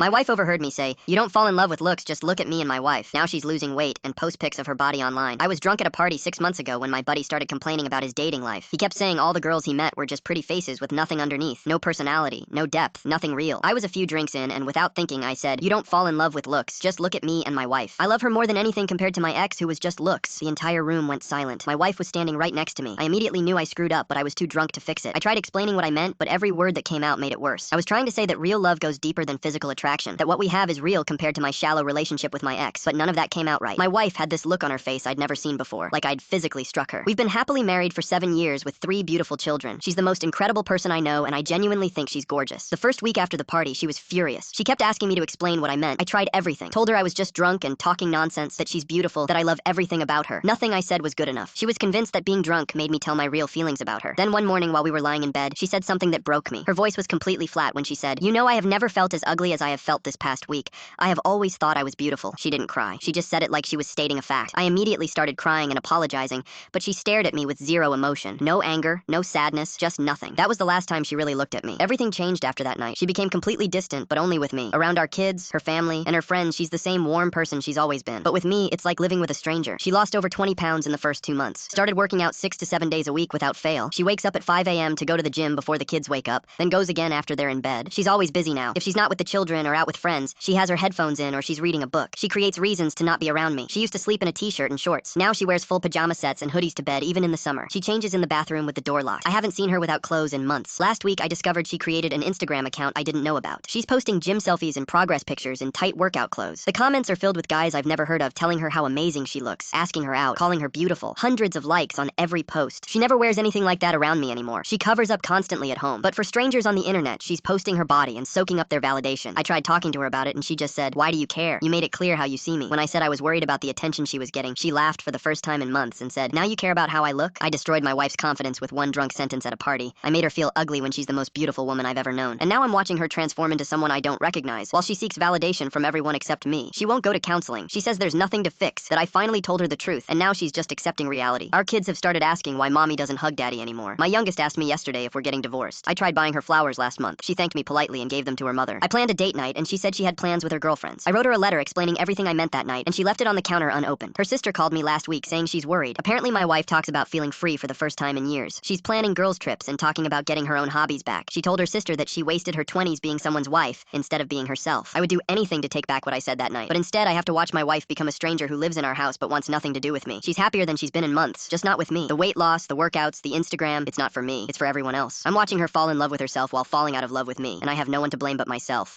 My wife overheard me say, "You don't fall in love with looks, just look at me and my wife." Now she's losing weight and post pics of her body online. I was drunk at a party 6 months ago when my buddy started complaining about his dating life. He kept saying all the girls he met were just pretty faces with nothing underneath. No personality, no depth, nothing real. I was a few drinks in and without thinking I said, "You don't fall in love with looks, just look at me and my wife. I love her more than anything compared to my ex who was just looks." The entire room went silent. My wife was standing right next to me. I immediately knew I screwed up, but I was too drunk to fix it. I tried explaining what I meant, but every word that came out made it worse. I was trying to say that real love goes deeper than physical attraction, that what we have is real compared to my shallow relationship with my ex, but none of that came out right. My wife had this look on her face I'd never seen before, like I'd physically struck her. We've been happily married for 7 years with 3 beautiful children. She's the most incredible person I know, and I genuinely think she's gorgeous. The first week after the party, she was furious. She kept asking me to explain what I meant. I tried everything. Told her I was just drunk and talking nonsense, that she's beautiful, that I love everything about her. Nothing I said was good enough. She was convinced that being drunk made me tell my real feelings about her. Then one morning while we were lying in bed, she said something that broke me. Her voice was completely flat when she said, "You know, I have never felt as ugly as I have felt this past week. I have always thought I was beautiful." She didn't cry. She just said it like she was stating a fact. I immediately started crying and apologizing, but she stared at me with zero emotion. No anger, no sadness, just nothing. That was the last time she really looked at me. Everything changed after that night. She became completely distant, but only with me. Around our kids, her family, and her friends, she's the same warm person she's always been. But with me, it's like living with a stranger. She lost over 20 pounds in the first 2 months. Started working out 6 to 7 days a week without fail. She wakes up at 5 a.m. to go to the gym before the kids wake up, then goes again after they're in bed. She's always busy now. If she's not with the children or out with friends, she has her headphones in or she's reading a book. She creates reasons to not be around me. She used to sleep in a t-shirt and shorts. Now she wears full pajama sets and hoodies to bed, even in the summer. She changes in the bathroom with the door locked. I haven't seen her without clothes in months. Last week, I discovered she created an Instagram account I didn't know about. She's posting gym selfies and progress pictures in tight workout clothes. The comments are filled with guys I've never heard of telling her how amazing she looks, asking her out, calling her beautiful. Hundreds of likes on every post. She never wears anything like that around me anymore. She covers up constantly at home. But for strangers on the internet, she's posting her body and soaking up their validation. I tried talking to her about it and she just said, "Why do you care? You made it clear how you see me." When I said I was worried about the attention she was getting, she laughed for the first time in months and said, "Now you care about how I look?" I destroyed my wife's confidence with one drunk sentence at a party. I made her feel ugly when she's the most beautiful woman I've ever known. And now I'm watching her transform into someone I don't recognize, while she seeks validation from everyone except me. She won't go to counseling. She says there's nothing to fix, that I finally told her the truth, and now she's just accepting reality. Our kids have started asking why mommy doesn't hug daddy anymore. My youngest asked me yesterday if we're getting divorced. I tried buying her flowers last month. She thanked me politely and gave them to her mother. I planned a date night, and she said she had plans with her girlfriends. I wrote her a letter explaining everything I meant that night, and she left it on the counter unopened. Her sister called me last week saying she's worried. Apparently my wife talks about feeling free for the first time in years. She's planning girls' trips and talking about getting her own hobbies back. She told her sister that she wasted her 20s being someone's wife instead of being herself. I would do anything to take back what I said that night, but instead I have to watch my wife become a stranger who lives in our house but wants nothing to do with me. She's happier than she's been in months, just not with me. The weight loss, the workouts, the Instagram, it's not for me. It's for everyone else. I'm watching her fall in love with herself while falling out of love with me, and I have no one to blame but myself.